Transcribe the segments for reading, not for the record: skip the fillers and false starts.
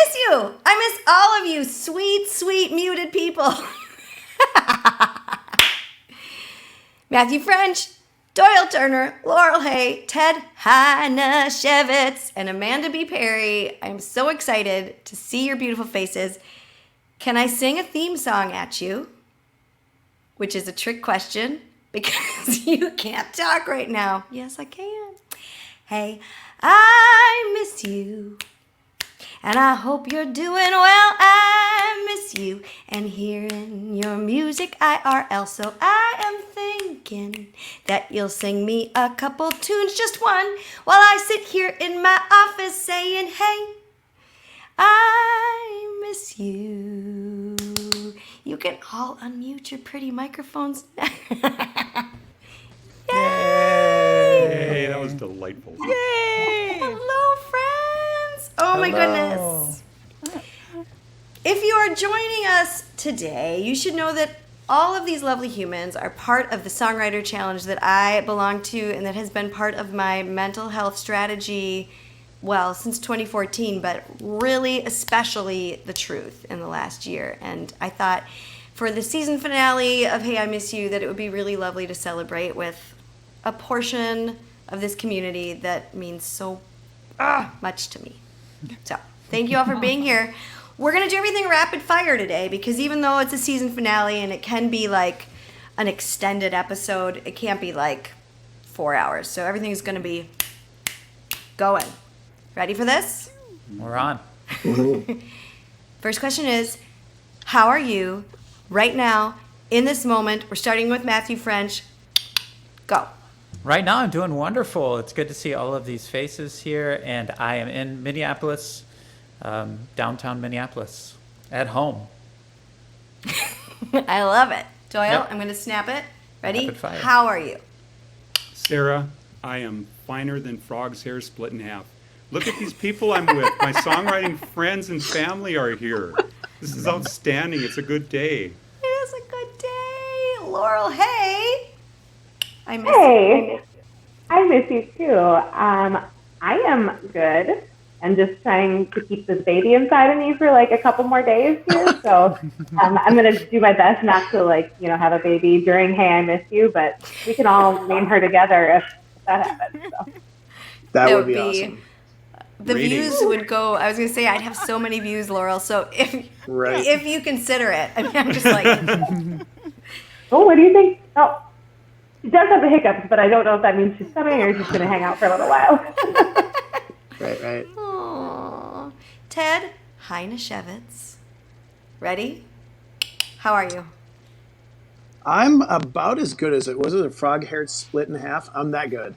miss you. I miss all of you sweet, sweet muted people. Matthew French, Doyle Turner, Laurel Hay, Ted Hajnasiewicz, and Amanda B. Perry. I'm so excited to see your beautiful faces. Can I sing a theme song at you? Which is a trick question because you can't talk right now. Yes, I can. Hey, I miss you. And I hope you're doing well. I miss you and hearing your music IRL. So I am thinking that you'll sing me a couple tunes, just one, while I sit here in my office saying, hey, I miss you. You can all unmute your pretty microphones. Yay! Hey, that was delightful. Yay! Hello, friends. Oh, my goodness. If you are joining us today, you should know that all of these lovely humans are part of the Songwriter Challenge that I belong to and that has been part of my mental health strategy, well, since 2014, but really especially the truth in the last year. And I thought for the season finale of Hey, I Miss You, that it would be really lovely to celebrate with a portion of this community that means so much to me. So thank you all for being here. We're going to do everything rapid fire today because even though it's a season finale and it can be like an extended episode, it can't be like 4 hours. So everything's going to be going. Ready for this? We're on. First question is, how are you right now in this moment? We're starting with Matthew French. Go. Right now, I'm doing wonderful. It's good to see all of these faces here, and I am in Minneapolis, downtown Minneapolis, at home. I love it. Doyle, Yep. I'm going to snap it. Ready? Rapid fire. How are you? Sarah, I am finer than frog's hair split in half. Look at these people I'm with. My songwriting friends and family are here. This is outstanding. It's a good day. It is a good day. Laurel Hay. I miss you. Hey, I miss you too. I am good and just trying to keep this baby inside of me for like a couple more days here. So I'm going to do my best not to have a baby during Hey, I Miss You, but we can all name her together if that happens. So. That would be awesome. The views would go, I was going to say, I'd have so many views, Laurel. So if you consider it, I mean, I'm just like. Oh, what do you think? Oh. She does have the hiccups, but I don't know if that means she's coming or she's going to hang out for a little while. Right. Aww. Ted Hajnasiewicz. Ready? How are you? I'm about as good as it was. It a frog-haired split in half? I'm that good.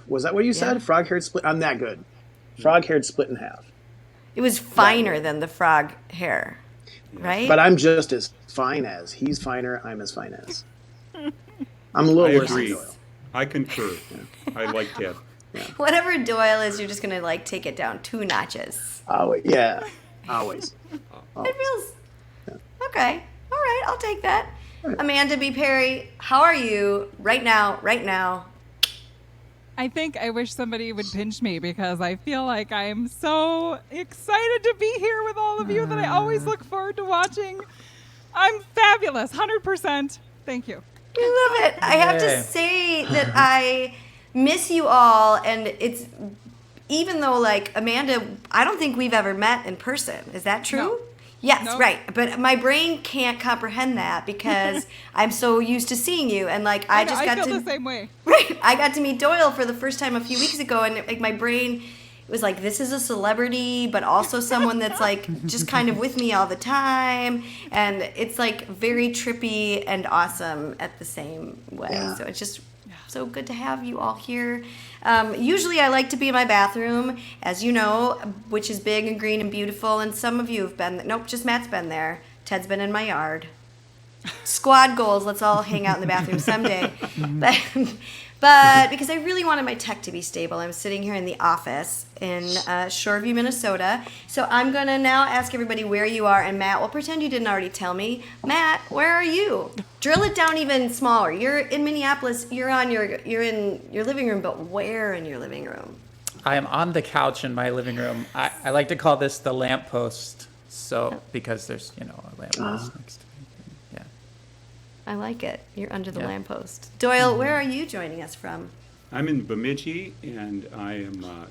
Was that what you said? Yeah. Frog-haired split? I'm that good. Frog-haired split in half. It was finer than the frog hair, right? But I'm just as fine as. He's finer. I'm as fine as. I'm a little I worse agree. than Doyle. I concur. I like that. Whatever Doyle is, you're just going to take it down 2 notches. Always. Yeah. Always. It feels... Okay. All right. I'll take that. Amanda B. Perry, how are you right now? I think I wish somebody would pinch me because I feel like I am so excited to be here with all of you that I always look forward to watching. I'm fabulous. 100%. Thank you. I love it. I have to say that I miss you all, and it's even though Amanda, I don't think we've ever met in person. Is that true? No. Yes, No. right. But my brain can't comprehend that because I'm so used to seeing you, and I feel the same way. Right. I got to meet Doyle for the first time a few weeks ago, and my brain was like, this is a celebrity, but also someone that's just kind of with me all the time. And it's very trippy and awesome at the same way. Yeah. So it's just so good to have you all here. Usually I like to be in my bathroom, as you know, which is big and green and beautiful. And some of you have been, nope, just Matt's been there. Ted's been in my yard. Squad goals, let's all hang out in the bathroom someday. But because I really wanted my tech to be stable, I'm sitting here in the office in Shoreview, Minnesota. So I'm going to now ask everybody where you are. And Matt, we'll pretend you didn't already tell me. Matt, where are you? Drill it down even smaller. You're in Minneapolis. You're in your living room, but where in your living room? I am on the couch in my living room. I like to call this the lamppost. So, because there's, a lamppost next to me. Yeah. I like it. You're under the Yeah. lamppost. Doyle, where are you joining us from? I'm in Bemidji, and I am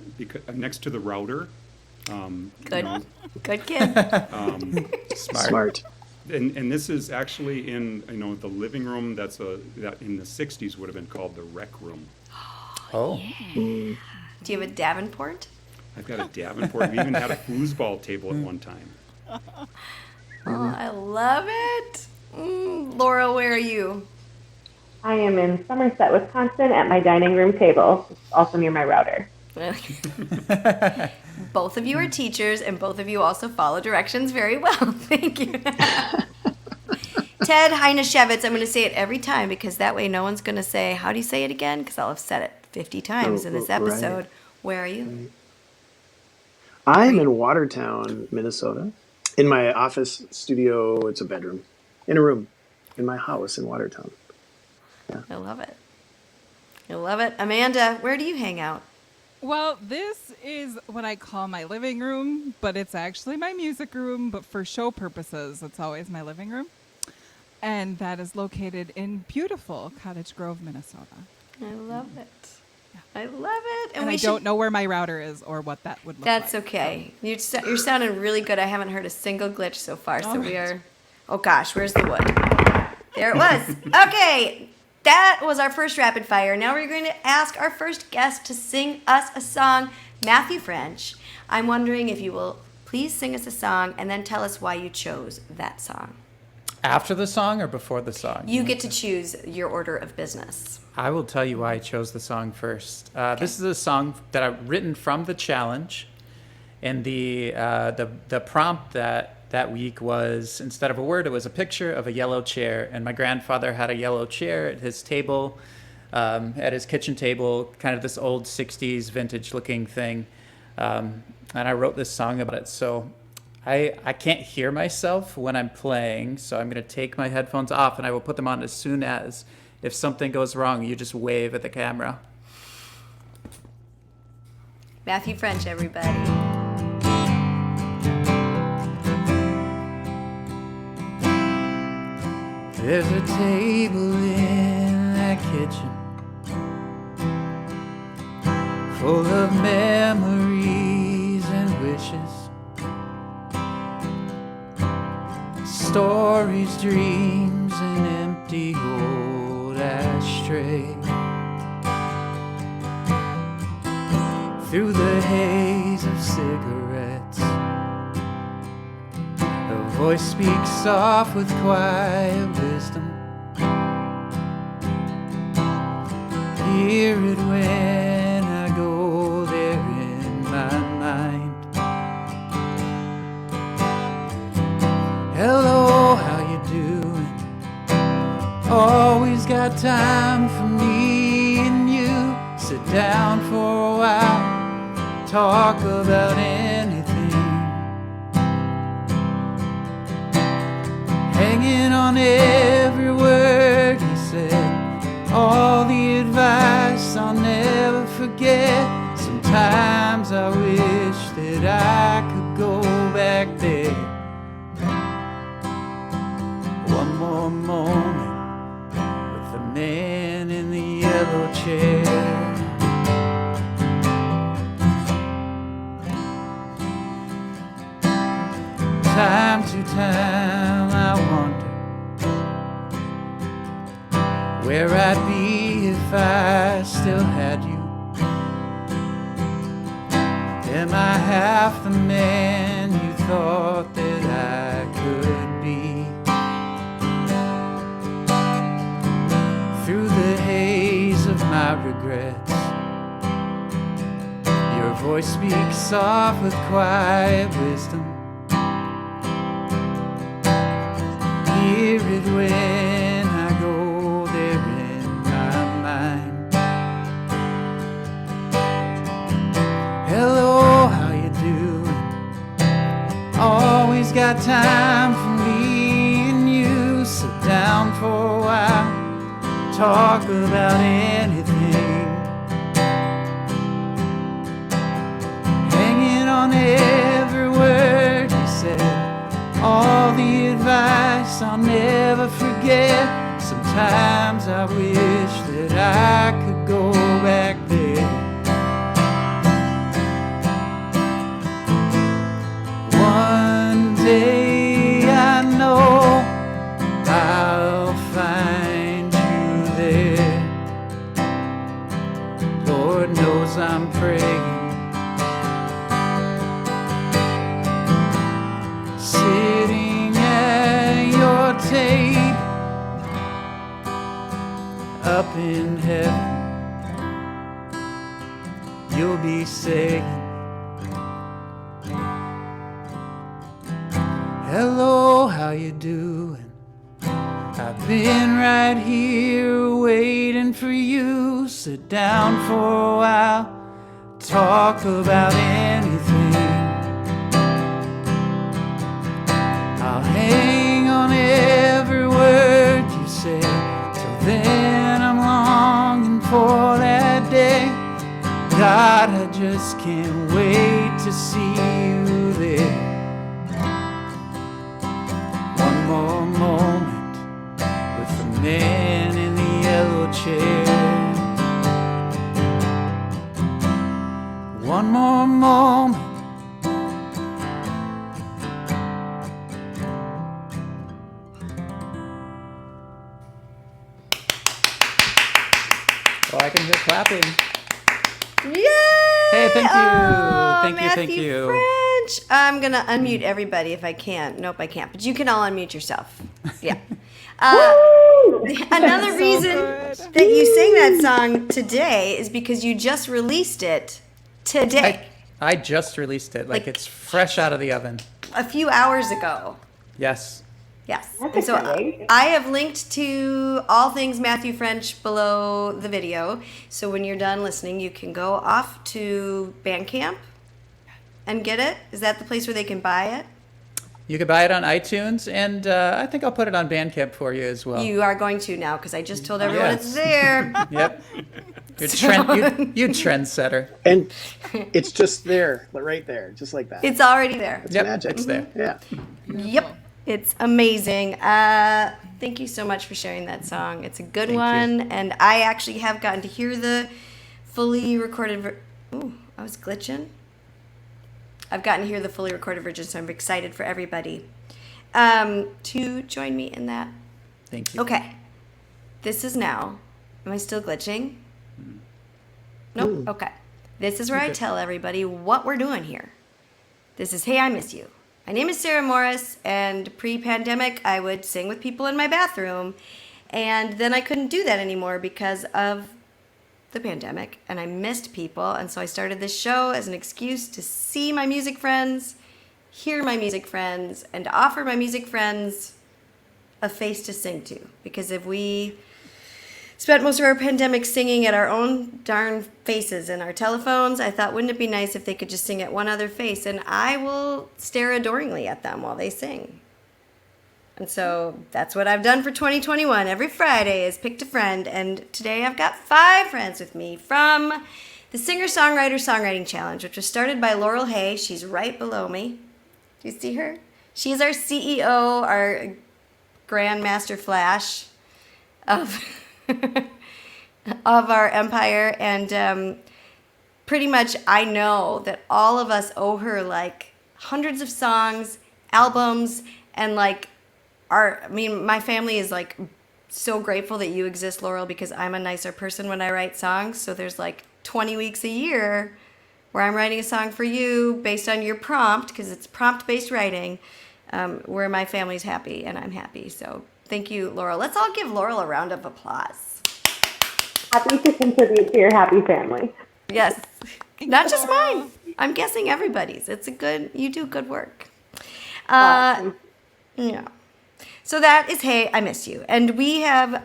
I'm next to the router. Good. Good kid. Smart. And this is actually in the living room that in the '60s would have been called the rec room. Oh. Do you have a Davenport? I've got a Davenport. We even had a foosball table at one time. Oh, I love it. Laurel, where are you? I am in Somerset, Wisconsin at my dining room table, also near my router. Both of you are teachers, and both of you also follow directions very well. Thank you. Ted Hajnasiewicz, I'm going to say it every time because that way no one's going to say, how do you say it again? Because I'll have said it 50 times in this episode. Right. Where are you? I'm in Watertown, Minnesota. In my office studio, it's a bedroom. In a room. In my house in Watertown. I love it. I love it. Amanda, where do you hang out? Well, this is what I call my living room, but it's actually my music room. But for show purposes, it's always my living room. And that is located in beautiful Cottage Grove, Minnesota. I love it. I love it. And I don't know where my router is or what that would look like. That's okay. You're sounding really good. I haven't heard a single glitch so far. So All we right. are. Oh gosh, where's the wood? There it was. Okay, that was our first rapid fire. Now we're going to ask our first guest to sing us a song. Matthew French, I'm wondering if you will please sing us a song and then tell us why you chose that song. After the song or before the song? You get to choose your order of business. I will tell you why I chose the song first. This is a song that I've written from the challenge, and the prompt that week was, instead of a word, it was a picture of a yellow chair, and my grandfather had a yellow chair at his table, at his kitchen table, kind of this old 60s vintage-looking thing, and I wrote this song about it. So I can't hear myself when I'm playing, so I'm going to take my headphones off, and I will put them on as soon as. If something goes wrong, you just wave at the camera. Matthew French, everybody. There's a table in that kitchen full of memories and wishes, stories, dreams, and empty old ashtray. Through the haze of cigarettes, a voice speaks soft with quiet wisdom. Hear it when I go there in my mind. Hello, how you doing? Always got time for me and you. Sit down for a while, talk about anything. Hanging on every word he said, all the advice I'll never forget. Sometimes I wish that I could go back there. One more moment with the man in the yellow chair. Time to time I wonder where I'd be if I still had you. Am I half the man you thought that I could be? Through the haze of my regrets, your voice speaks soft with quiet wisdom. Hear it when I go there in my mind. Hello, how you doing? Always got time for me and you. Sit down for a while, talk about anything. on every word you said, all the advice I'll never forget. Sometimes I wish that I could go back there. One day I know I'll find you there. Lord knows I'm praying, sitting at your table up in heaven. You'll be saying, hello, how you doing? I've been right here waiting for you. Sit down for a while, talk about anything. I'll hang on every word you say. Till then I'm longing for that day. God, I just can't wait to see you there. One more moment with the man in the yellow chair. One more moment. Oh, I can hear clapping. Yay! Hey, thank you. Oh, Thank you, thank Matthew you. French. I'm going to unmute everybody if I can. Nope, I can't. But you can all unmute yourself. Yeah. Another So reason good. that you sang that song today is because you just released it today, I just released it. Like it's fresh out of the oven. a few hours ago. Yes. Yes. That's And so exciting. I have linked to all things Matthew French below the video. So when you're done listening, you can go off to Bandcamp and get it. Is that the place where they can buy it? You could buy it on iTunes, and I think I'll put it on Bandcamp for you as well. You are going to now because I just told everyone Yes. it's there. Yep. You trendsetter. And it's just there, right there, just like that. It's already there. It's Yep, magic. it's there. Yeah. Yep. It's amazing. Thank you so much for sharing that song. It's a good Thank one. you. And I actually have gotten to hear the fully recorded Ooh, I was glitching. I've gotten to hear the fully recorded version, so I'm excited for everybody to join me in that. Thank you. Okay. This is now. Am I still glitching? Nope. Okay. This is where I tell everybody what we're doing here. This is Hey, I Miss You. My name is Sarah Morris, and pre-pandemic, I would sing with people in my bathroom, and then I couldn't do that anymore because of the pandemic, and I missed people, and so I started this show as an excuse to see my music friends, hear my music friends, and offer my music friends a face to sing to. Because if we spent most of our pandemic singing at our own darn faces and our telephones, I thought, wouldn't it be nice if they could just sing at one other face? And I will stare adoringly at them while they sing. And so that's what I've done for 2021. Every Friday is picked a friend, and today I've got 5 friends with me from the Singer-Songwriter Songwriting Challenge, which was started by Laurel Hay. She's right below me. Do you see her? She's our CEO, our Grandmaster Flash of of our empire, and pretty much I know that all of us owe her like hundreds of songs, albums, and like my family is like so grateful that you exist, Laurel, because I'm a nicer person when I write songs. So there's like 20 weeks a year where I'm writing a song for you based on your prompt, because it's prompt-based writing, where my family's happy and I'm happy. So thank you, Laurel. Let's all give Laurel a round of applause. Happy to contribute to your happy family. Yes. Not just mine. I'm guessing everybody's. You do good work. Awesome. Yeah. So that is Hey, I Miss You. And we have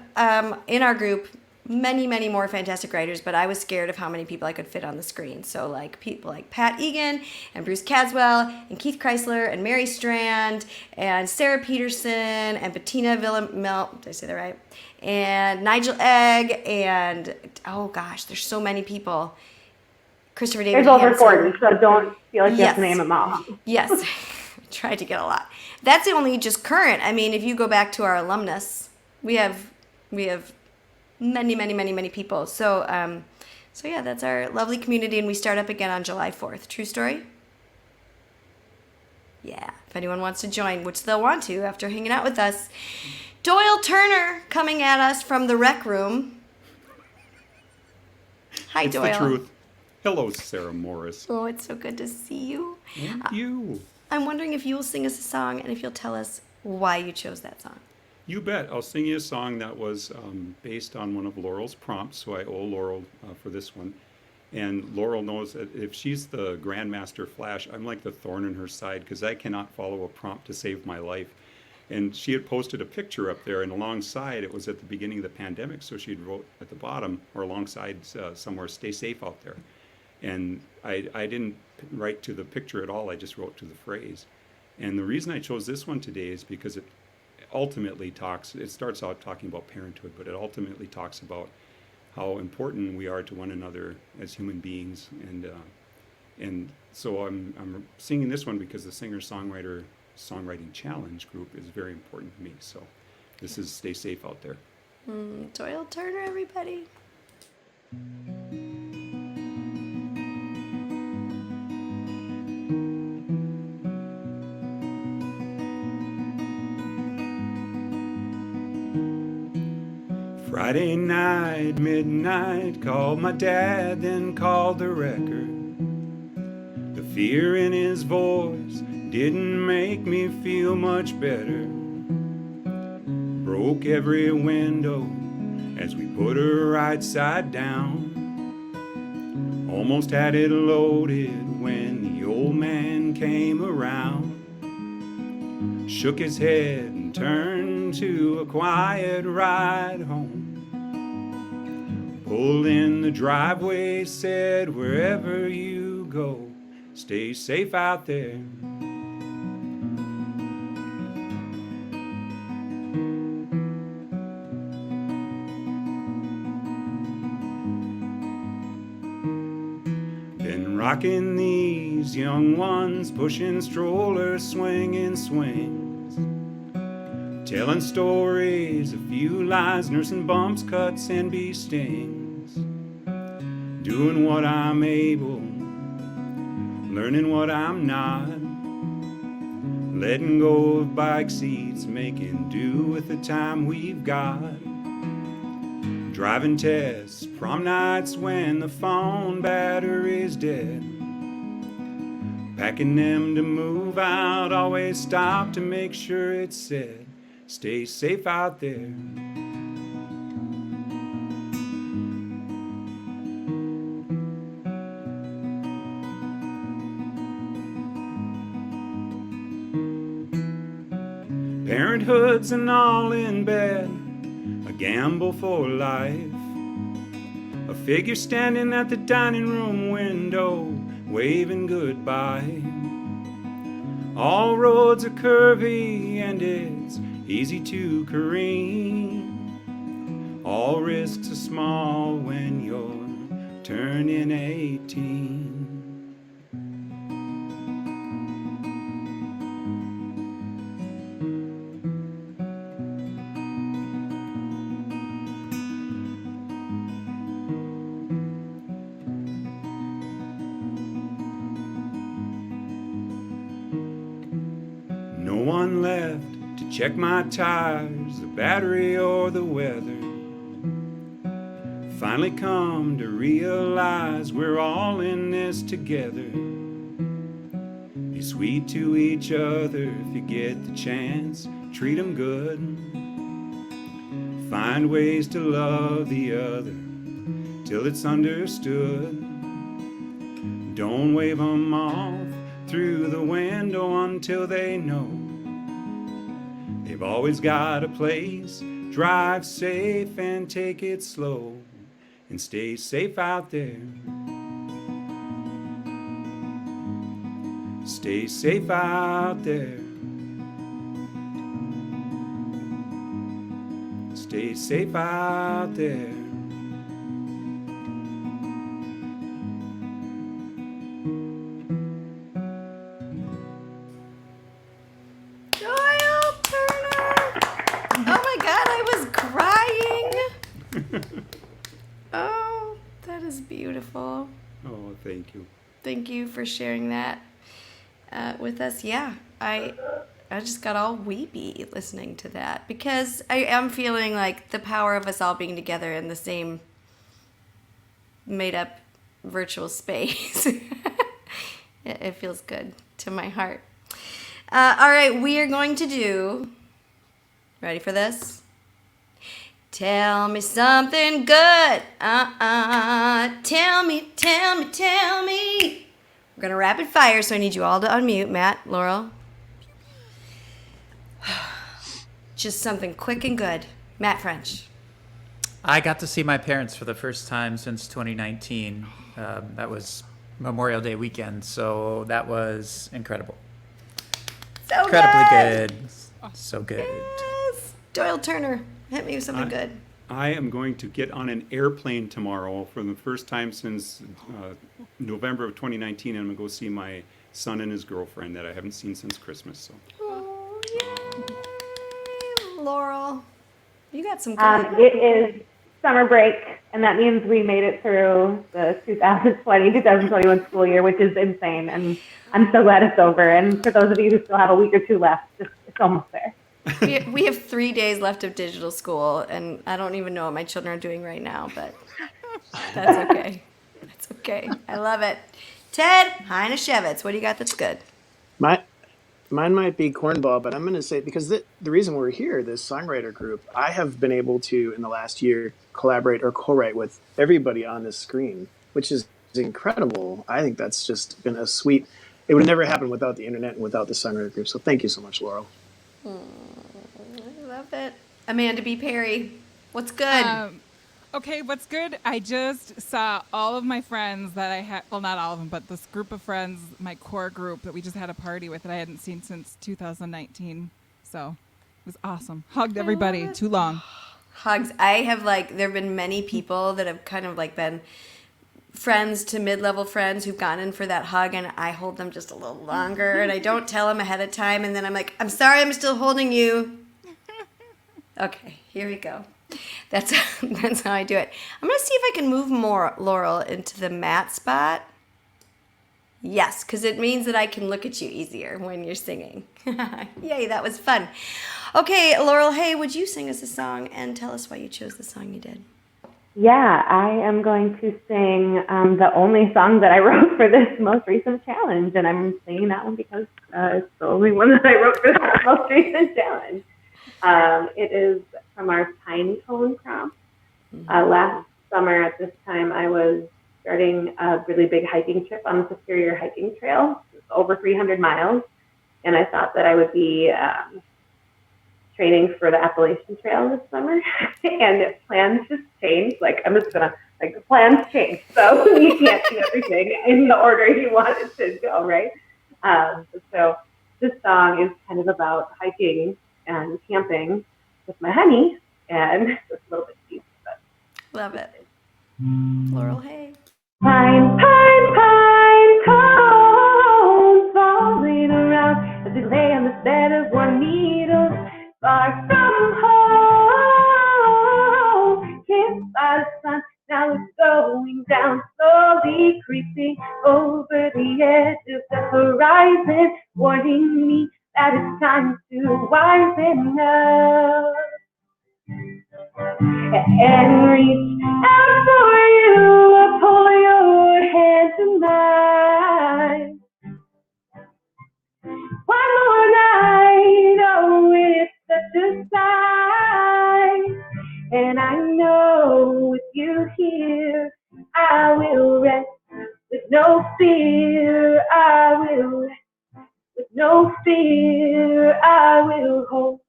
in our group many, many more fantastic writers, but I was scared of how many people I could fit on the screen. So like people like Pat Egan and Bruce Caswell and Keith Chrysler and Mary Strand and Sarah Peterson and Bettina Villamel, did I say that right? And Nigel Egg and, oh gosh, there's so many people. Christopher David There's over Hansen. 40, so don't feel like you have to Yes. name them all. Yes, tried to get a lot. That's the only just current. I mean, if you go back to our alumnus, we have many people. So yeah, that's our lovely community, and we start up again on July 4th. True story? Yeah, if anyone wants to join, which they'll want to after hanging out with us. Doyle Turner coming at us from the rec room. Hi, It's Doyle. the truth. Hello, Sarah Morris. Oh, it's so good to see you. And you. I'm wondering if you'll sing us a song and if you'll tell us why you chose that song. You bet. I'll sing you a song that was based on one of Laurel's prompts, so I owe Laurel for this one. And Laurel knows that if she's the Grandmaster Flash, I'm like the thorn in her side because I cannot follow a prompt to save my life. And she had posted a picture up there, and alongside, it was at the beginning of the pandemic, so she wrote at the bottom, or alongside somewhere, "Stay safe out there." And I didn't write to the picture at all, I just wrote to the phrase. And the reason I chose this one today is because it ultimately it starts out talking about parenthood, but it ultimately talks about how important we are to one another as human beings. And so I'm singing this one because the singer-songwriter Songwriting Challenge group is very important to me. So this is "Stay Safe Out There." Doyle Turner, everybody. Friday night, midnight, called my dad, then called the record. The fear in his voice didn't make me feel much better. Broke every window as we put her right side down. Almost had it loaded when the old man came around. Shook his head and turned to a quiet ride home. Pulled in the driveway, said, "Wherever you go, stay safe out there." Been rocking these young ones, pushing strollers, swinging swings, telling stories, a few lies, nursing bumps, cuts, and bee stings. Doing what I'm able, learning what I'm not, letting go of bike seats, making do with the time we've got. Driving tests, prom nights when the phone battery's dead. Packing them to move out, always stop to make sure it's said, "Stay safe out there." Parenthood's an all in bed, a gamble for life. A figure standing at the dining room window, waving goodbye. All roads are curvy and it's easy to careen. All risks are small when you're turning 18. No one left to check my tires, the battery, or the weather. Finally come to realize we're all in this together. Be sweet to each other if you get the chance, treat them good. Find ways to love the other till it's understood. Don't wave them off through the window until they know they've always got a place. Drive safe and take it slow, and stay safe out there. Stay safe out there. Stay safe out there. Oh, that is beautiful. Oh, thank you. Thank you for sharing that with us. Yeah, I just got all weepy listening to that because I am feeling like the power of us all being together in the same made up virtual space. It feels good to my heart. All right, we are going to do. Ready for this? Tell me something good. Tell me, tell me, tell me. We're going to rapid fire, so I need you all to unmute. Matt, Laurel. Just something quick and good. Matt French. I got to see my parents for the first time since 2019. That was Memorial Day weekend, so that was incredible. So Incredibly good. So good. Yes. Doyle Turner, hit me with something good. I am going to get on an airplane tomorrow for the first time since November of 2019, and I'm going to go see my son and his girlfriend that I haven't seen since Christmas. So. Oh, yay. Laurel, you got some good. It is summer break, and that means we made it through the 2020-2021 school year, which is insane. And I'm so glad it's over. And for those of you who still have a week or two left, it's almost there. We have 3 days left of digital school, and I don't even know what my children are doing right now, but that's okay. That's okay. I love it. Ted Hajnasiewicz, what do you got that's good? Mine might be cornball, but I'm going to say, because the reason we're here, this songwriter group, I have been able to, in the last year, collaborate or co-write with everybody on this screen, which is incredible. I think that's just been a sweet, it would never happen without the internet and without the songwriter group. So thank you so much, Laurel. I love it. Amanda B. Perry, what's good? Okay, what's good? I just saw all of my friends that I had, well, not all of them, but this group of friends, my core group that we just had a party with that I hadn't seen since 2019. So it was awesome. Hugged everybody. Too long. Hugs. I have there have been many people that have kind of been friends to mid-level friends who've gone in for that hug, and I hold them just a little longer, and I don't tell them ahead of time, and then I'm like, I'm sorry, I'm still holding you. Okay, here we go. That's how I do it. I'm going to see if I can move more Laurel into the Matt spot. Yes, because it means that I can look at you easier when you're singing. Yay, that was fun. Okay, Laurel Hay, would you sing us a song and tell us why you chose the song you did? Yeah, I am going to sing the only song that I wrote for this most recent challenge, and I'm singing that one because it's the only one that I wrote for this most recent challenge. It is from our Pine Cone prompt. Last summer at this time, I was starting a really big hiking trip on the Superior Hiking Trail. It's over 300 miles, and I thought that I would be training for the Appalachian Trail this summer, and plans just changed. I'm just gonna, the plans change, so you can't do everything in the order you want it to go, right? So this song is kind of about hiking and camping with my honey, and it's a little bit deep, but love it. Laurel Hay. Pine, pine, pine cones falling around as we lay on this bed of warm needles, far from home. Kissed by the sun, now it's going down, slowly creeping over the edge of the horizon, warning me that it's time to wisen up and reach out for you, pull your hand to mine. One more night, oh, it's such a sign. And I know with you here, I will rest with no fear. With no fear, I will hold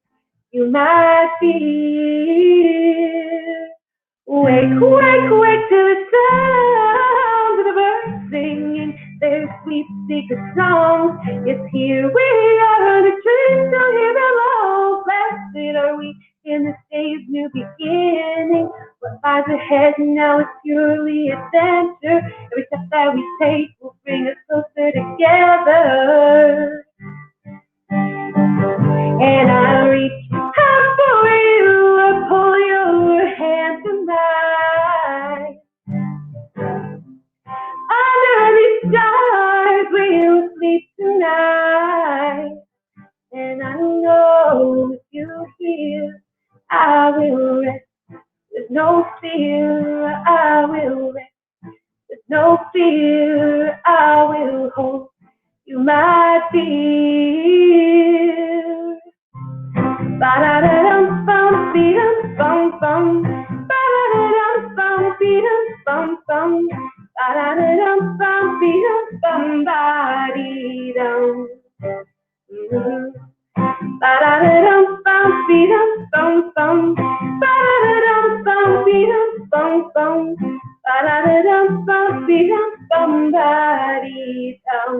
you, my dear. Wake, wake, wake to the sound of the birds singing their sweet secret songs. Yes, here we are, the trees still here below. Blessed are we in this day's new beginning. What lies ahead now is purely adventure. Every step that we take will bring us closer together. And I reach out for you, I pull your hand tonight. no fear, I will hold you, my dear. Ba-da-da-dum, bum, dee-dum, bum, bum. Ba-da-da-dum, bum, dee-dum, bum, bum. Ba-da-da-dum, bum, dee-dum, bum, ba-dee-dum. Ba-da-da-dum, bum, dee-dum, bum, bum. Ba-da-da-dum, bum, dee-dum, bum, bum. Ba-da-da-dum, bum, dee-dum, bum, ba-dee-dum.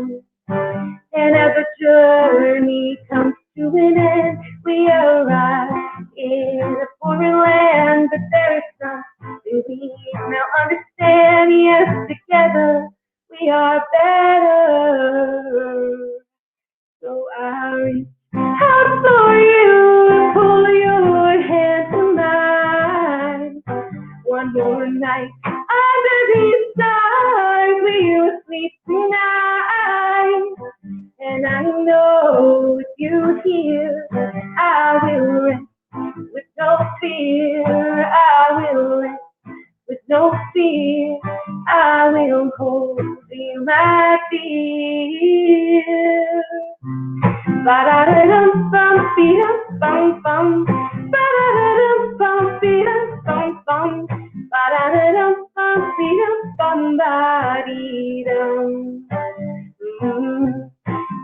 And as the journey comes to an end, we arrive in a foreign land, but there is something we now understand. Yes, together we are better. So I reach out for you, pull your hand to mine. One more night under these stars, we will sleep tonight. And I know with you here, I will rest with no fear. I will rest with no fear. I will hold you, my dear. Ba-da-da-dum, bum, dee-dum, bum, bum. Ba-da-da-dum, bum, dee-dum, bum, bum. Ba-da-da-dum, bum, dee-dum, bum, ba-dee-dum.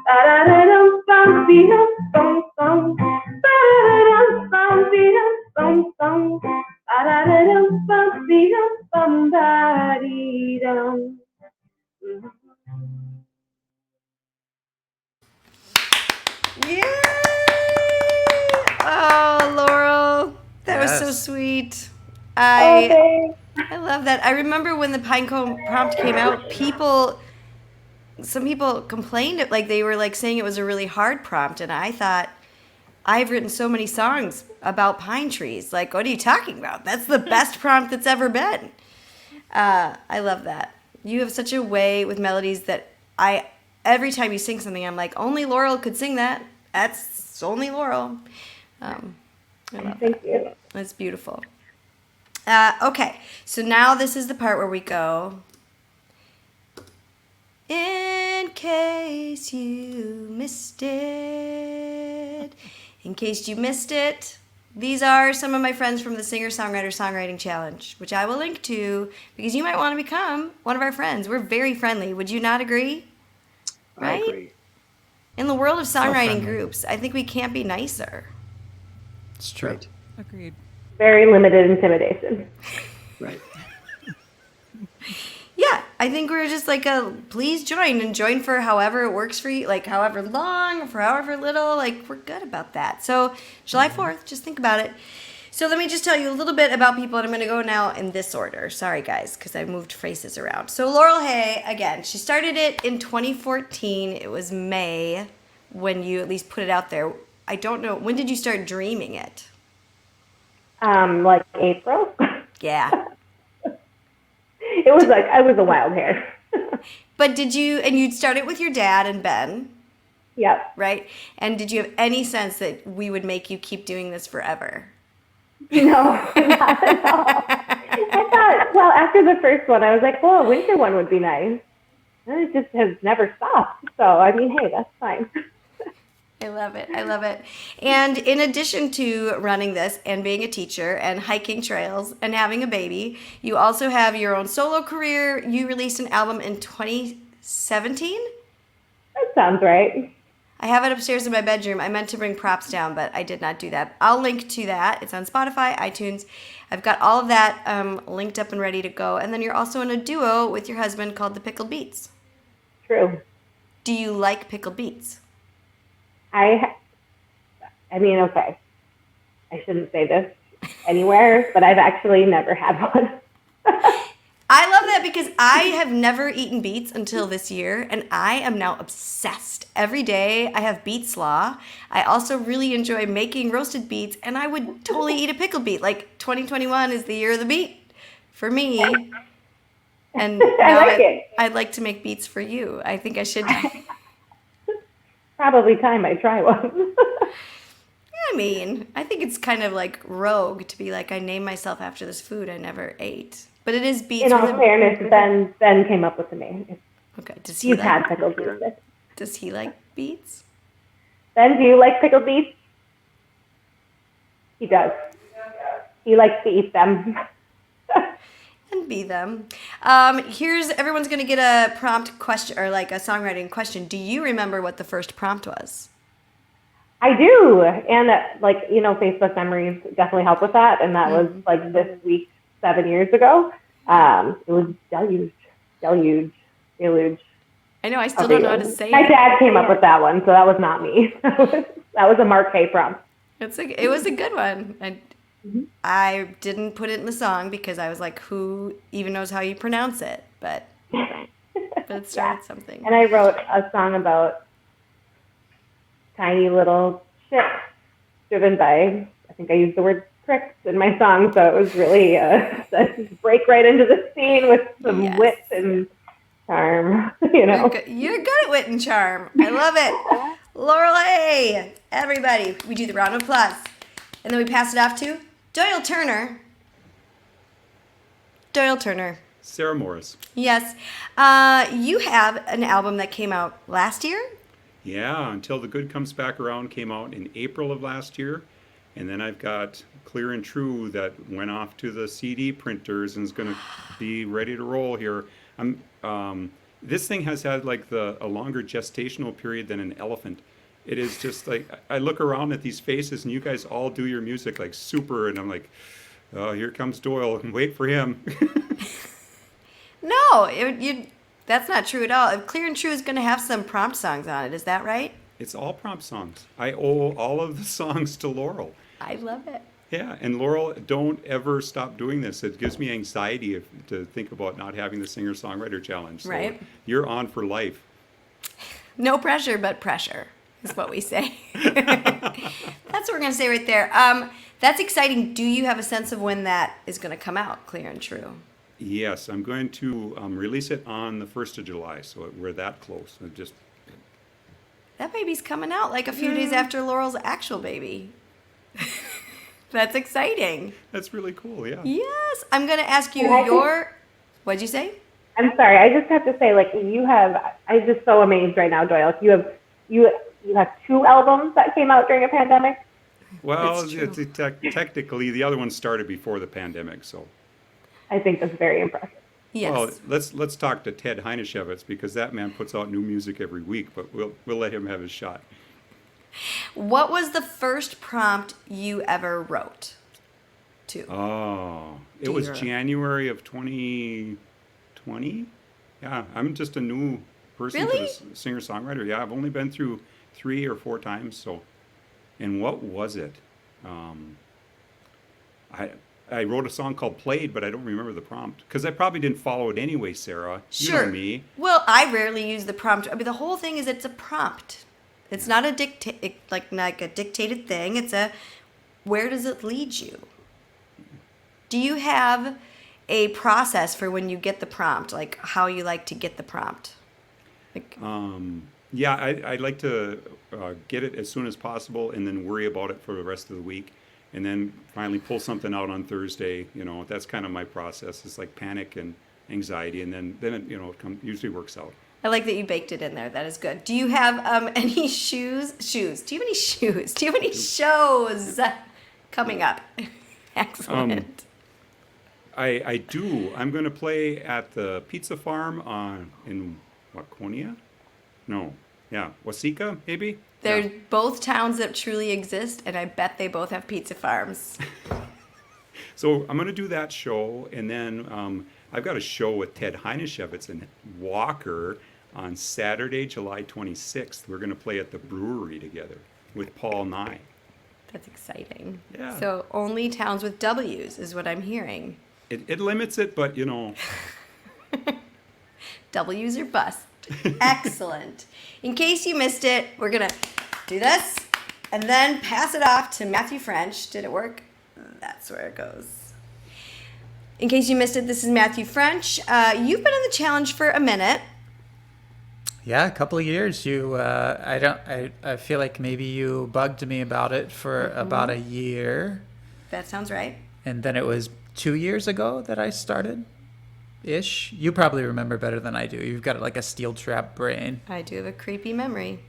Ba-da-da-dum, bum, dee-dum, bum, bum. Ba-da-da-dum, bum, dee-dum, bum, bum. Ba-da-da-dum, bum, dee-dum, bum, ba-dee-dum. Yay! Oh, Laurel, that was so Yes. sweet. Oh, thanks. I love that. I remember when the Pinecone prompt came out, some people complained like they were like saying it was a really hard prompt, and I thought, I've written so many songs about pine trees. Like, what are you talking about? That's the best prompt that's ever been. I love that. You have such a way with melodies that every time you sing something, I'm like, only Laurel could sing that. That's only Laurel. I love Thank that. you. That's beautiful. Okay, so now this is the part where we go. In case you missed it. In case you missed it, these are some of my friends from the Singer-Songwriter Songwriting Challenge, which I will link to because you might want to become one of our friends. We're very friendly. Would you not agree? Right? I agree. In the world of songwriting friendly. groups, I think we can't be nicer. It's true. Right. Agreed. Very limited intimidation. Right. Yeah, I think we're just like please join and join for however it works for you, like however long or for however little, like we're good about that. So July 4th, just think about it. So let me just tell you a little bit about people, and I'm going to go now in this order. Sorry, guys, because I moved faces around. So Laurel Hay, again, she started it in 2014. It was May when you at least put it out there. I don't know, when did you start dreaming it? Like April. Yeah. It was like, I was a wild hair. But did you, and you'd start it with your dad and Ben, Yep. right? And did you have any sense that we would make you keep doing this forever? No, not at all. I thought, well, after the first one, I was like, well, a winter one would be nice. And it just has never stopped. So, I mean, hey, that's fine. I love it. I love it. And in addition to running this and being a teacher and hiking trails and having a baby, you also have your own solo career. You released an album in 2017? That sounds right. I have it upstairs in my bedroom. I meant to bring props down, but I did not do that. I'll link to that. It's on Spotify, iTunes. I've got all of that linked up and ready to go. And then you're also in a duo with your husband called The Pickled Beets. True. Do you like pickled beets? I mean, okay. I shouldn't say this anywhere, but I've actually never had one. I love that because I have never eaten beets until this year, and I am now obsessed. Every day I have beet slaw. I also really enjoy making roasted beets, and I would totally eat a pickled beet. Like 2021 is the year of the beet for me. And now like it. I'd like to make beets for you. I think I should. Probably time I try one. I mean, I think it's kind of like rogue to be like, I name myself after this food I never ate. But it is beets In all with a... fairness, Ben came up with the name. Okay. Does he He's like... had pickled beets. Does he like beets? Ben, do you like pickled beets? He does. He likes to eat them. And be them. Here's... Everyone's going to get a prompt question, or like a songwriting question. Do you remember what the first prompt was? I do. And Facebook memories definitely help with that. And that was like this week, 7 years ago. It was deluge. I know, I still don't know how to say My it. dad came up with that one, so that was not me. That was a Mark Hay prompt. It was a good one. And I didn't put it in the song because I was like, who even knows how you pronounce it? But it started something. And I wrote a song about tiny little ships driven by, I think I used the word tricks in my song, so it was really break right into the scene with some wit and charm, You're good at wit and charm. I love it. Laurel Hay, everybody. We do the round of applause. And then we pass it off to Doyle Turner. Sarah Morris. Yes. You have an album that came out last year? Yeah, Until the Good Comes Back Around came out in April of last year. And then I've got Clear and True that went off to the CD printers and is going to be ready to roll here. This thing has had like a longer gestational period than an elephant. It is just like, I look around at these faces and you guys all do your music like super, and I'm like, oh, here comes Doyle, and wait for him. No, that's not true at all. Clear and True is going to have some prompt songs on it. Is that right? It's all prompt songs. I owe all of the songs to Laurel. I love it. Yeah, and Laurel, don't ever stop doing this. It gives me anxiety to think about not having the singer-songwriter challenge. So right. You're on for life. No pressure, but pressure is what we say. That's what we're going to say right there. That's exciting. Do you have a sense of when that is going to come out, Clear and True? Yes, I'm going to release it on the 1st of July, so we're that close. That baby's coming out like a few days after Laurel's actual baby. That's exciting. That's really cool, yeah. Yes. I'm going to ask you what'd you say? I'm sorry. I just have to say, I'm just so amazed right now, Doyle. You have 2 albums that came out during a pandemic? Well, technically, the other one started before the pandemic, so. I think that's very impressive. Yes. Well, let's talk to Ted Hajnasiewicz, because that man puts out new music every week, but we'll let him have his shot. What was the first prompt you ever wrote to? Oh, it was January of 2020. Yeah, I'm just a new person to the singer-songwriter. Yeah, I've only been through 3 or 4 times. So, and what was it? I wrote a song called Played, but I don't remember the prompt because I probably didn't follow it anyway, Sarah. Sure. You know me. Well, I rarely use the prompt. I mean, the whole thing is it's a prompt. It's not a like a dictated thing. It's where does it lead you? Do you have a process for when you get the prompt, like how you like to get the prompt? Yeah, I like to get it as soon as possible and then worry about it for the rest of the week. And then finally pull something out on Thursday. That's kind of my process. It's like panic and anxiety, and then it usually works out. I like that you baked it in there. That is good. Do you have any shoes? Do you have any shoes? Do you have any shows coming up? Excellent. I do. I'm going to play at the Pizza Farm in Waconia? No. Yeah, Waseca, maybe? They're both towns that truly exist, and I bet they both have pizza farms. So I'm going to do that show, and then I've got a show with Ted Hajnasiewicz in Walker on Saturday, July 26th. We're going to play at the brewery together with Paul Nye. That's exciting. Yeah. So only towns with W's is what I'm hearing. It limits it, but W's or bust. Excellent. In case you missed it, we're going to do this and then pass it off to Matthew French. Did it work? That's where it goes. In case you missed it, this is Matthew French. You've been in the challenge for a minute. Yeah, a couple of years. I feel like maybe you bugged me about it for about a year. That sounds right. And then it was 2 years ago that I started. ish. You probably remember better than I do. You've got like a steel trap brain. I do have a creepy memory.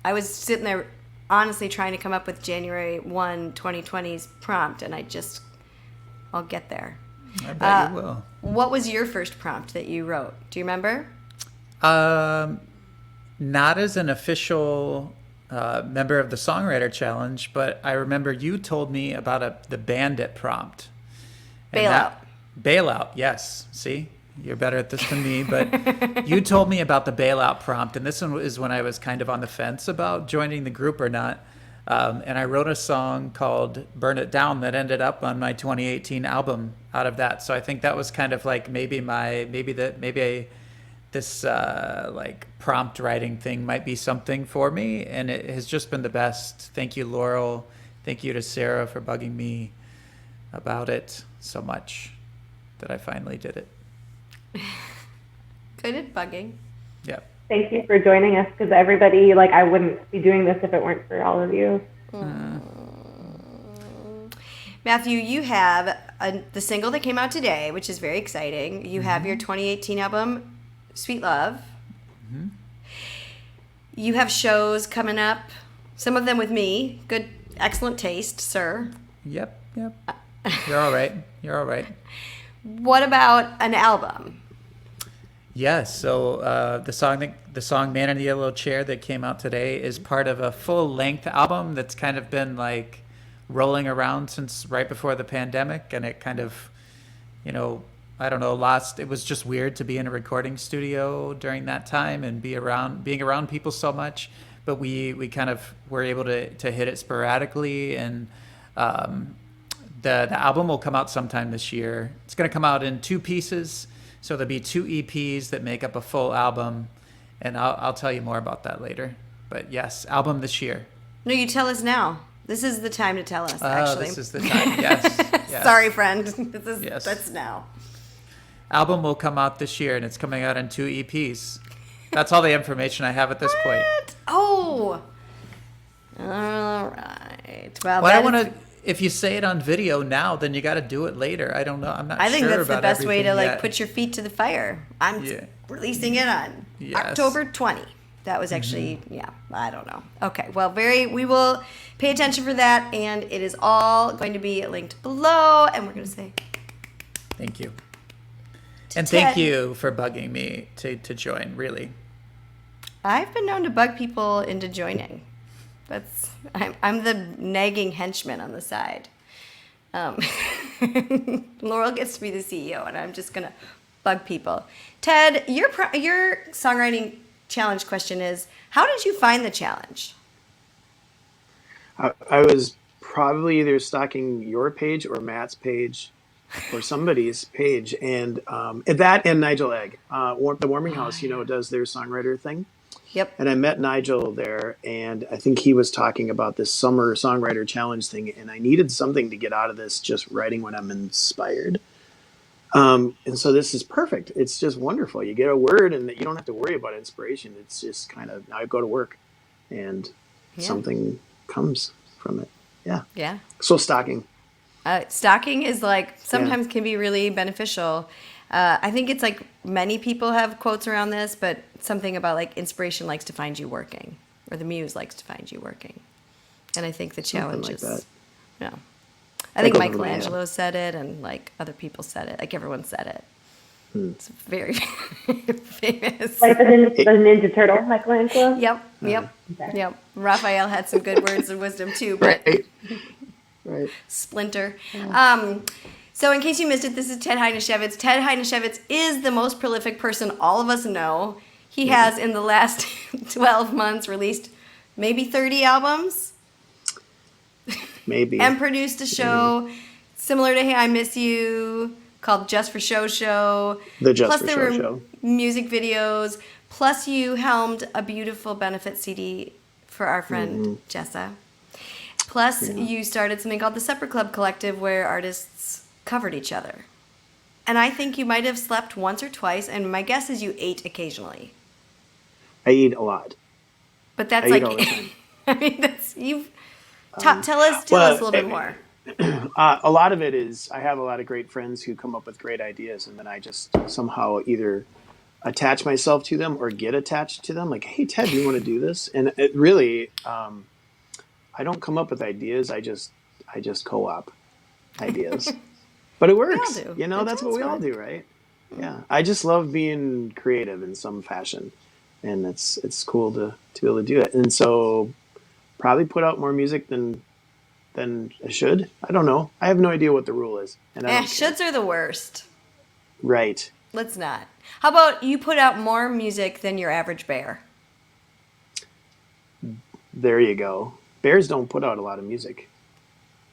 I was sitting there honestly trying to come up with January 1, 2020's prompt, and I'll get there. I bet you will. What was your first prompt that you wrote? Do you remember? Not as an official member of the Songwriter Challenge, but I remember you told me about the Bandit prompt. And Bailout. Bailout, yes. See? You're better at this than me, but you told me about the bailout prompt, and this one is when I was kind of on the fence about joining the group or not. And I wrote a song called Burn It Down that ended up on my 2018 album out of that. So I think that was kind of like this like prompt writing thing might be something for me, and it has just been the best. Thank you, Laurel. Thank you to Sarah for bugging me about it so much that I finally did it. Good at bugging. Yeah. Thank you for joining us, because everybody, like, I wouldn't be doing this if it weren't for all of you. Matthew, you have the single that came out today, which is very exciting. You have your 2018 album, Sweet Love. Mm-hmm. You have shows coming up, some of them with me. Good, excellent taste, sir. Yep. You're all right. What about an album? Yes. So the song "Man in the Yellow Chair" that came out today is part of a full-length album that's kind of been like rolling around since right before the pandemic, and it kind of, I don't know, it was just weird to be in a recording studio during that time and being around people so much. But we kind of were able to hit it sporadically, and the album will come out sometime this year. It's going to come out in 2 pieces, so there'll be 2 EPs that make up a full album, and I'll tell you more about that later. But yes, album this year. No, you tell us now. This is the time to tell us, actually. This is the time, yes. Sorry, friend. That's now. Album will come out this year, and it's coming out in 2 EPs. That's all the information I have at this point. Oh! All right. Well, I want to... If you say it on video now, then you got to do it later. I don't know. I'm not sure. I think that's the best way to yet. put your feet to the fire. I'm releasing it on October 20. That was actually, I don't know. Okay, well, we will pay attention for that, and it is all going to be linked below, and we're going to say thank you. And thank you for bugging me to join, really. I've been known to bug people into joining. I'm the nagging henchman on the side. Laurel gets to be the CEO, and I'm just gonna bug people. Ted, your songwriting challenge question is: how did you find the challenge? I was probably either stalking your page or Matt's page or somebody's page, and that and Nigel Egg, the Warming House, does their songwriter thing. Yep. And I met Nigel there, and I think he was talking about this summer songwriter challenge thing, and I needed something to get out of this, just writing when I'm inspired. And so this is perfect. It's just wonderful. You get a word, and you don't have to worry about inspiration. It's just kind of, now I go to work, and something comes from it. Yeah. Yeah. So stalking. Stalking is sometimes can be really beneficial. I think it's many people have quotes around this, but something about inspiration likes to find you working, or the muse likes to find you working. And I think the challenge is, that. Yeah. I think Michelangelo said it, and other people said it, everyone said it. It's very famous. Like the Ninja Turtle, Michelangelo? Yep. Raphael had some good words of wisdom too, but right. Splinter. So in case you missed it, this is Ted Hajnasiewicz. Ted Hajnasiewicz is the most prolific person all of us know. He has, in the last 12 months, released maybe 30 albums. Maybe. And produced a show similar to Hey, I Miss You, called Just for Show Show. The Just Plus for there Show were Show. Music videos. Plus you helmed a beautiful benefit CD for our friend Jessa. Plus you started something called the Supper Club Collective, where artists covered each other. And I think you might have slept once or twice, and my guess is you ate occasionally. I eat a lot. But that's I mean, that's tell us a little bit more. A lot of it is I have a lot of great friends who come up with great ideas, and then I just somehow either attach myself to them or get attached to them. Like, hey, Ted, do you want to do this? And it really, I don't come up with ideas. I just co-op ideas, but it We all works. do. You know, It that's what does we all work. do, right? Yeah. I just love being creative in some fashion, and it's cool to be able to do it. And so probably put out more music than I should. I don't know. I have no idea what the rule is, and I don't care. Shoulds are the worst. Right. Let's not. How about you put out more music than your average bear? There you go. Bears don't put out a lot of music,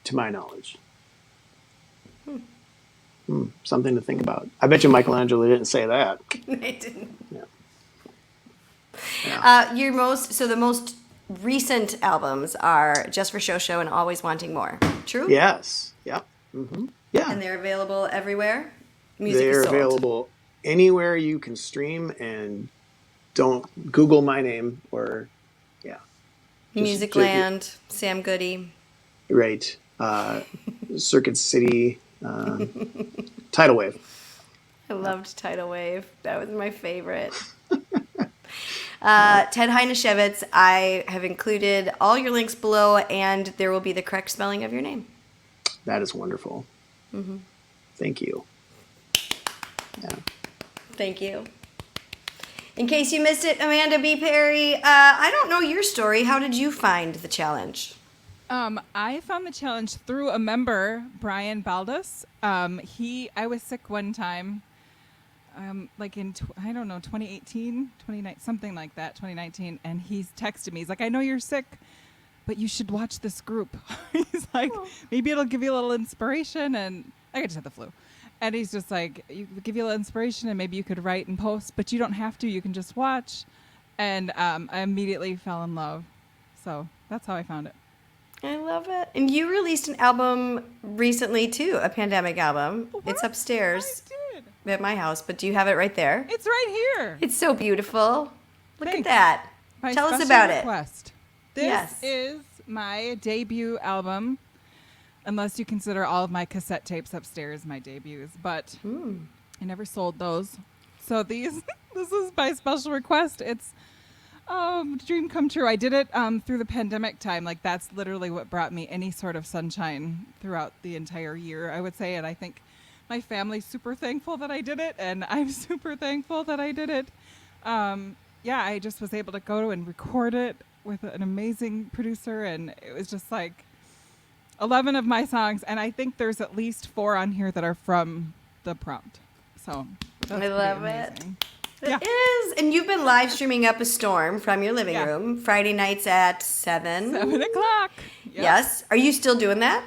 to my knowledge. Something to think about. I bet you Michelangelo didn't say that. I didn't. Yeah. The most recent albums are Just for Show and Always Wanting More. True? Yes. Yep. Yeah. And they're available everywhere. Music They're is sold. available anywhere you can stream, and don't Google my name or yeah. Musicland, Sam Goody. Right. Circuit City, Tidal Wave. I loved Tidal Wave. That was my favorite. Ted Hajnasiewicz, I have included all your links below, and there will be the correct spelling of your name. That is wonderful. Thank you. Yeah. Thank you. In case you missed it, Amanda B. Perry, I don't know your story. How did you find the challenge? I found the challenge through a member, Brian Baldus. I was sick one time, like in, 2018, 2019, something like that, 2019. And he's texted me. He's like, I know you're sick, but you should watch this group. He's like, maybe it'll give you a little inspiration. And I just had the flu. And he's just like, you give you a little inspiration and maybe you could write and post, but you don't have to. You can just watch. And I immediately fell in love. So that's how I found it. I love it. And you released an album recently, too, a pandemic album. What? It's upstairs I did. at my house, but do you have it right there? It's right here. It's so beautiful. Look Thanks. at that. By Tell us special about it. request. This Yes. is my debut album, unless you consider all of my cassette tapes upstairs my debuts, but I never sold those. So this is by special request. It's dream come true. I did it through the pandemic time. Like, that's literally what brought me any sort of sunshine throughout the entire year, I would say. And I think my family's super thankful that I did it, and I'm super thankful that I did it. I just was able to go and record it with an amazing producer, and it was just like 11 of my songs, and I think there's at least 4 on here that are from the prompt. So that's I love pretty it. amazing. It is. And you've been live streaming Up a Storm from your living Yeah. room Friday nights at 7. 7 o'clock. Yep. Yes. Are you still doing that?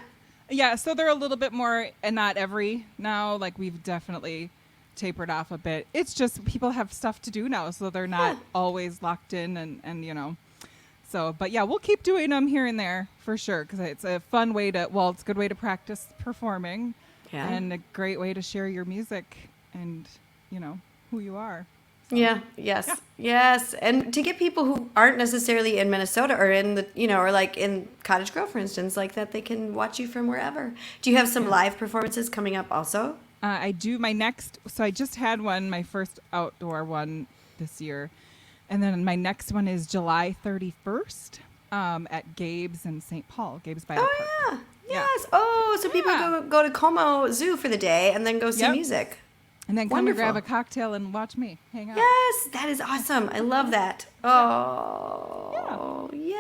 Yeah, so they're a little bit more, and not every now. Like, we've definitely tapered off a bit. It's just people have stuff to do now, so they're not always locked in, and you know. So, but yeah, we'll keep doing them here and there for sure, because it's a fun way to, it's a good way to practice performing, and a great way to share your music and, who you are. So, Yes. And to get people who aren't necessarily in Minnesota or in the, or like in Cottage Grove, for instance, like that, they can watch you from wherever. Do you have some live performances coming up also? I do my next, so I just had one, my first outdoor one this year. And then my next one is July 31st at Gabe's in St. Paul, Gabe's by the Park. Yeah. Yes. Oh, so people Yeah. go to Como Zoo for the day and then go see Yep. music. And then come and Wonderful. grab a cocktail and watch me hang out. Yes, that is awesome. I love that. Oh, yay.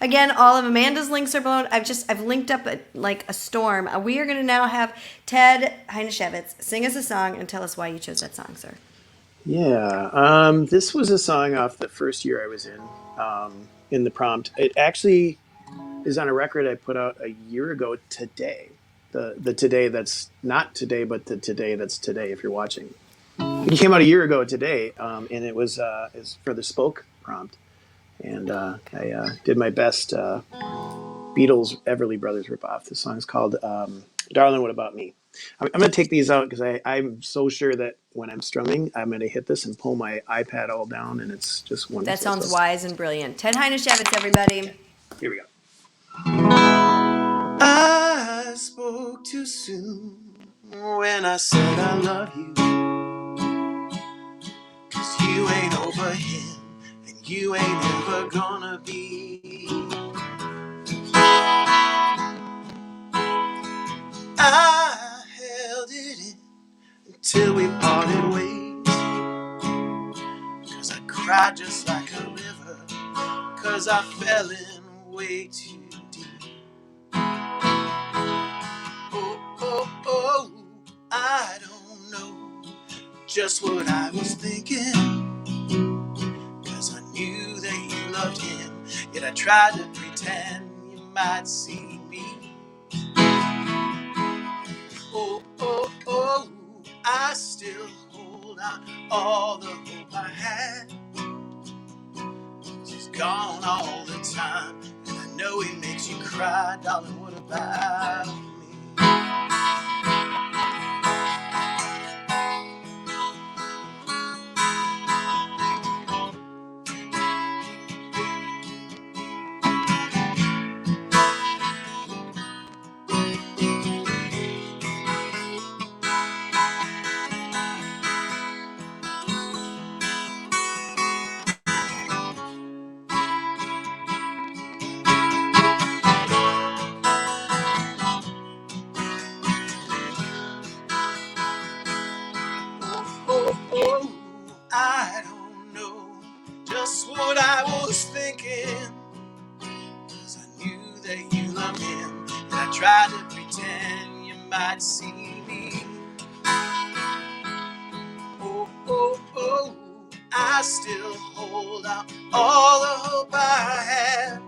Again, all of Amanda's links are below. I've linked up like a storm. We are going to now have Ted Hajnasiewicz sing us a song and tell us why you chose that song, sir. Yeah. This was a song off the first year I was in the prompt. It actually is on a record I put out a year ago today. The today that's not today, but the today that's today, if you're watching. It came out a year ago today, and it was for the Spoke prompt. And I did my best Beatles Everly Brothers ripoff. The song's called Darling, What About Me? I'm going to take these out because I'm so sure that when I'm strumming, I'm going to hit this and pull my iPad all down, and it's just wonderful. That sounds wise and brilliant. Ted Hajnasiewicz, everybody. Here we go. I spoke too soon when I said I love you. 'Cause you ain't over him, and you ain't ever gonna be. I held it in until we parted ways. 'Cause I cried just like a river, 'cause I fell in way too deep. Oh, oh, oh, I don't know just what I was thinking. 'Cause I knew that you loved him, yet I tried to pretend you might see me. Oh, oh, oh, I still hold out all the hope I had. He's gone all the time, and I know he makes you cry. Darling, what about me? Oh, oh, I don't know just what I was thinking. 'Cause I knew that you loved him, and I tried to pretend you might see me. Oh, oh, oh, I still hold out all the hope I have.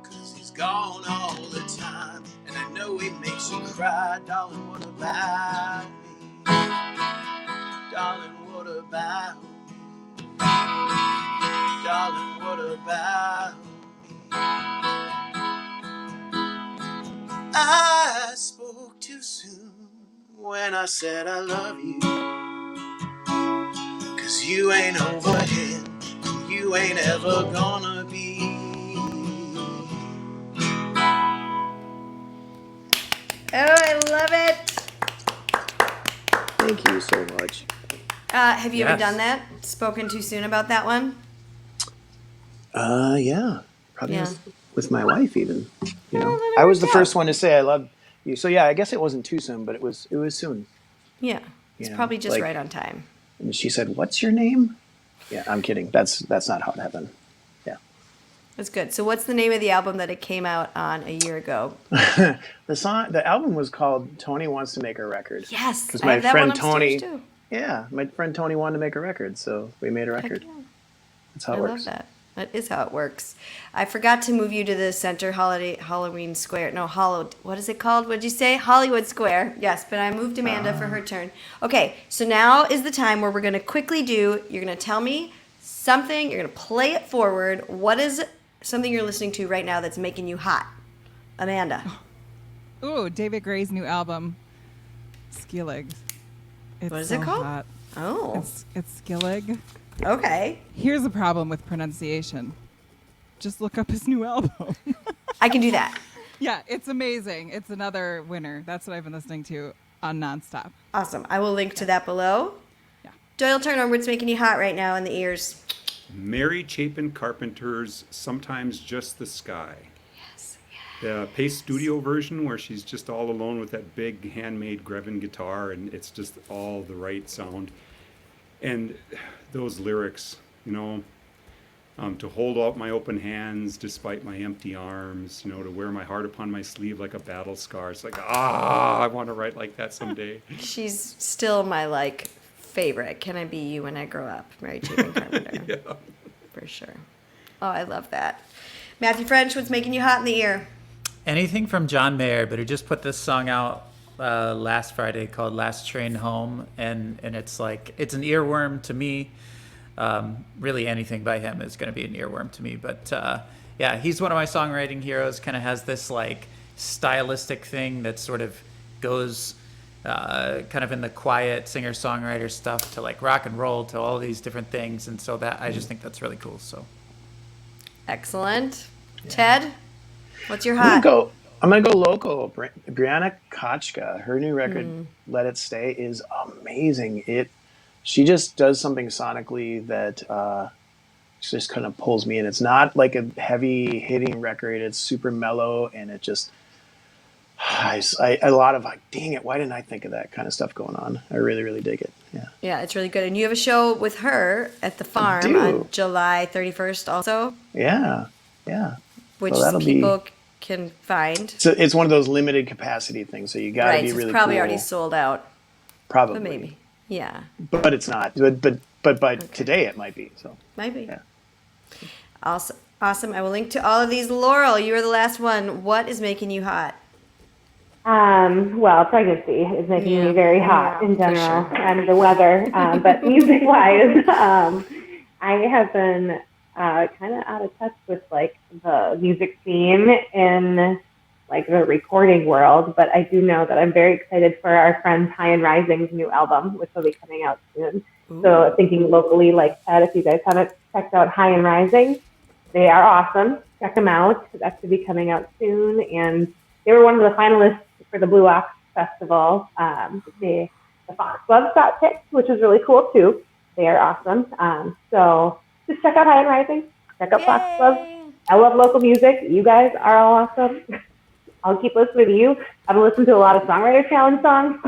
'Cause he's gone all the time, and I know he makes you cry. Darling, what about me? Darling, what about me? Darling, what about me? I spoke too soon when I said I love you. 'Cause you ain't over him, and you ain't ever gonna be. Oh, I love it. Thank you so much. Have you ever Yes. done that? Spoken too soon about that one? Yeah, probably Yeah. with my wife even. You know, Well, then it I was the worked first out. one to say I love you. So yeah, I guess it wasn't too soon, but it was soon. Yeah. It's You know, probably just like- right on time. And she said, "What's your name?" Yeah, I'm kidding. That's not how it happened. Yeah. That's good. So what's the name of the album that it came out on a year ago? The album was called "Tony Wants to Make a Record." Yes. Because I my have that friend one upstairs Tony, too. yeah, my friend Tony wanted to make a record, so we made a record. Heck yeah. That's how it I works. love that. That is how it works. I forgot to move you to the center Halloween Square. No, what is it called? What'd you say? Hollywood Square. Yes, but I moved Amanda for her turn. Okay, so now is the time where we're going to quickly you're going to tell me something, you're going to play it forward. What is something you're listening to right now that's making you hot? Amanda. Ooh, David Gray's new album, Skillig. It's What is so it called? hot. Oh, It's Skillig. okay. Here's the problem with pronunciation. Just look up his new album. I can do that. Yeah, it's amazing. It's another winner. That's what I've been listening to on nonstop. Awesome. I will link to that below. Yeah. Doyle Turner, what's making you hot right now in the ears? Mary Chapin Carpenter's Sometimes Just the Sky. The Pace Studio version where she's just all alone with that big handmade Grevin guitar and it's just all the right sound. And those lyrics, to hold out my open hands despite my empty arms, to wear my heart upon my sleeve like a battle scar. It's like, I want to write like that someday. She's still my favorite. Can I be you when I grow up? Mary Chapin Carpenter. Yeah. For sure. Oh, I love that. Matthew French, what's making you hot in the ear? Anything from John Mayer, but he just put this song out last Friday called Last Train Home, and it's an earworm to me. Really anything by him is going to be an earworm to me, but yeah, he's one of my songwriting heroes. Kind of has this stylistic thing that sort of goes kind of in the quiet singer-songwriter stuff to rock and roll to all these different things, and so that I just think that's really cool. So Excellent. Ted? What's your I'm gonna hot? go. I'm gonna go local. Brianna Kochka. Her new record, "Let It Stay," is amazing. She just does something sonically that just kind of pulls me in. It's not like a heavy hitting record. It's super mellow, and it just a lot of like, dang it, why didn't I think of that kind of stuff going on? I really, really dig it. Yeah, Yeah, it's really good. And you have a show with her at the I farm on do. July 31st also, Yeah, yeah. which So that'll be. people can find. So it's one of those limited capacity things. So you got to Right, be so it's really probably cool. already sold out, but Probably, maybe. Yeah, but it's not. But by today it might be. So maybe. yeah. Awesome. Awesome. I will link to all of these. Laurel, you are the last one. What is making you hot? Well, pregnancy is making me very hot in for general, sure. and the weather. But music-wise, I have been kind of out of touch with like the music scene in like the recording world. But I do know that I'm very excited for our friends High and Rising's new album, which will be coming out soon. So thinking locally, like Ted, if you guys haven't checked out High and Rising, they are awesome. Check them out. That should be coming out soon. And they were one of the finalists for the Blue Ox Festival. The Foxgloves got picked, which is really cool too. They are awesome. So just check out High and Rising. Check out Foxgloves. I love local music. You guys are all awesome. I'll keep listening to you. I've listened to a lot of Songwriter Challenge songs.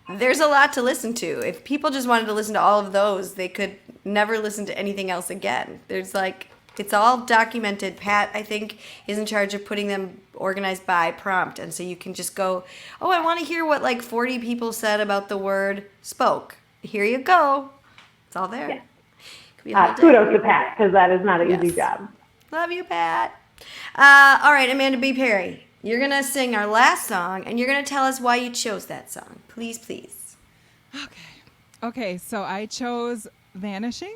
There's a lot to listen to. If people just wanted to listen to all of those, they could never listen to anything else again. There's like, it's all documented. Pat, I think, is in charge of putting them organized by prompt. And so you can just go, oh, I want to hear what like 40 people said about the word spoke. Here you go. It's all there. Yeah. Could be a whole day. Kudos to Pat, because that is not an easy Yes. job. Love you, Pat. All right, Amanda B. Perry, you're going to sing our last song, and you're going to tell us why you chose that song. Please, please. Okay, so I chose Vanishing,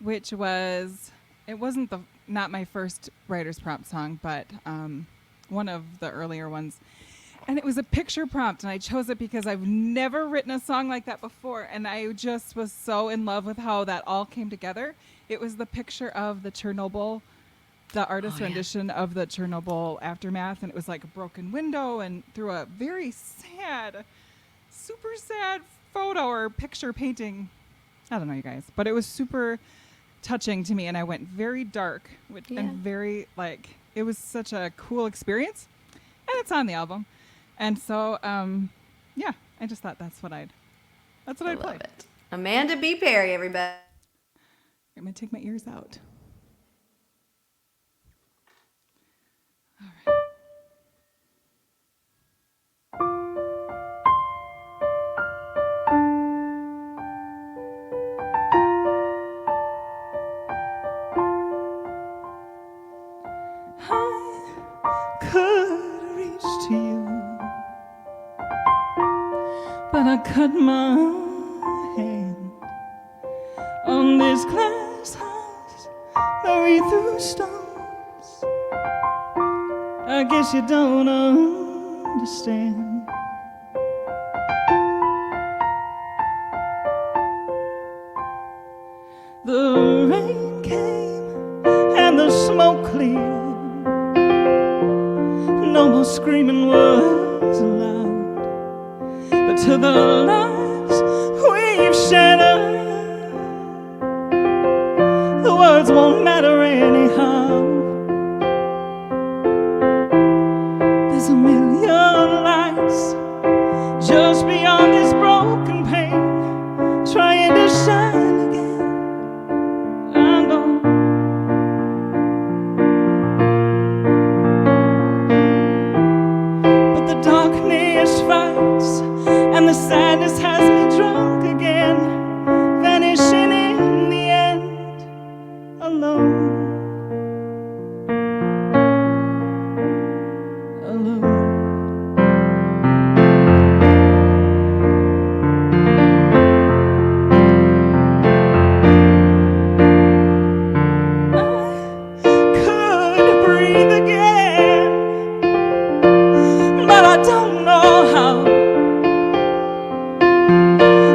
which was, it wasn't not my first writer's prompt song, but one of the earlier ones. And it was a picture prompt, and I chose it because I've never written a song like that before, and I just was so in love with how that all came together. It was the picture of the Chernobyl, the artist's rendition of the Chernobyl aftermath, and it was like a broken window and through a very sad, super sad photo or picture painting. I don't know, you guys, but it was super touching to me, and I went very dark and very like, it was such a cool experience, and it's on the album. And so, yeah, I just thought that's what I'd play. Love it. Amanda B. Perry, everybody. I'm going to take my ears out. All right. I could reach to you, but I cut my hand on this glass house buried through stones. I guess you don't understand. The rain came and the smoke cleared. No more screaming was allowed, but to the lives we've shattered, the words won't matter anyhow. There's a million lights just beyond this broken pane, trying to shine again. I know. But the darkness fights, and the sadness has me drunk again, vanishing in the end, alone.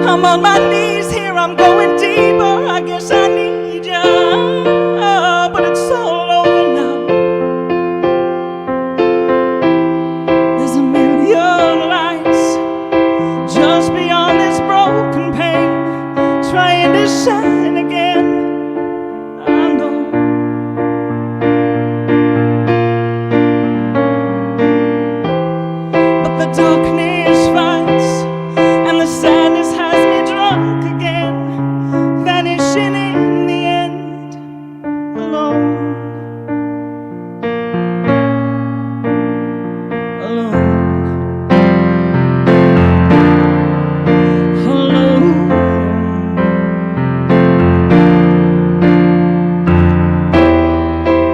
I'm on my knees here, I'm going deeper. I guess I need you, but it's all over now. broken pain, trying to shine again. I know. But the darkness fights, and the sadness has me drunk again, vanishing in the end, alone.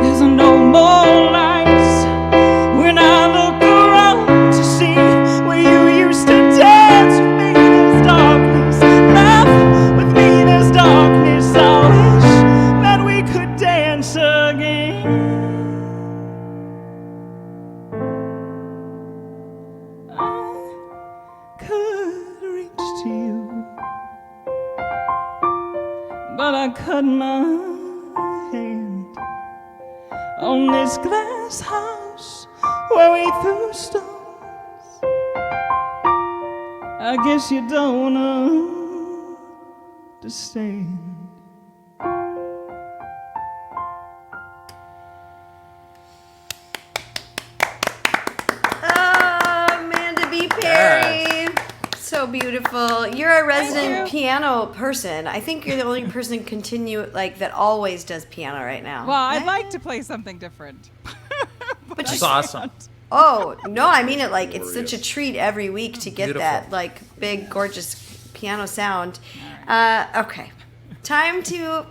There's no more lights when I look around to see where you used to dance with me. There's darkness, laugh with me. There's darkness. I wish that we could dance again. I could reach to you, but I cut my hand on this glass house where we threw stones. I guess you don't understand. Amanda B. Perry. So beautiful. You're a resident piano person. I think you're the only person that always does piano right now. Well, I'd like to play something different. But It's awesome. Oh, no, I mean it like it's such a treat every week to get Beautiful. that like big, gorgeous piano sound. Okay. Time to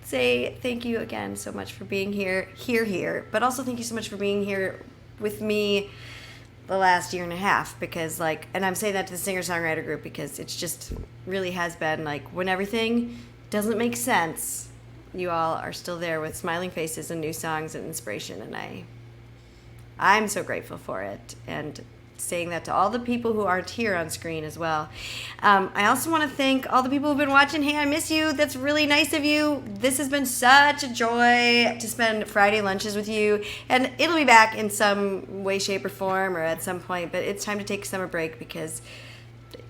say thank you again so much for being here, but also thank you so much for being here with me the last year and a half, because and I'm saying that to the singer-songwriter group because it's just really has been when everything doesn't make sense, you all are still there with smiling faces and new songs and inspiration, and I'm so grateful for it, and saying that to all the people who aren't here on screen as well. I also want to thank all the people who've been watching. Hey, I miss you. That's really nice of you. This has been such a joy to spend Friday lunches with you, and it'll be back in some way, shape, or form, or at some point, but it's time to take a summer break because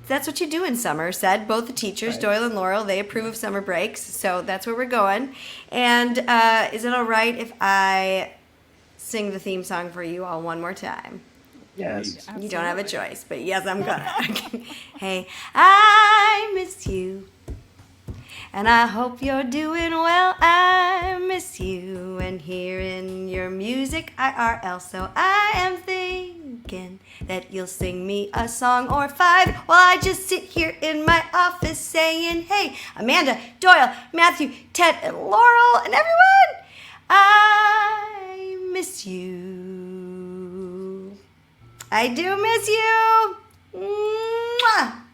that's what you do in summer, said both the teachers, right. Doyle and Laurel, they approve of summer breaks, so that's where we're going. And is it all right if I sing the theme song for you all one more time? Yes. Absolutely. You don't have a choice, but yes, I'm gonna. Hey, I miss you, and I hope you're doing well. I miss you and hearing your music, IRL. So I am thinking that you'll sing me a song or five while I just sit here in my office saying, hey, Amanda, Doyle, Matthew, Ted, and Laurel, and everyone, I miss you. I do miss you. Mwah!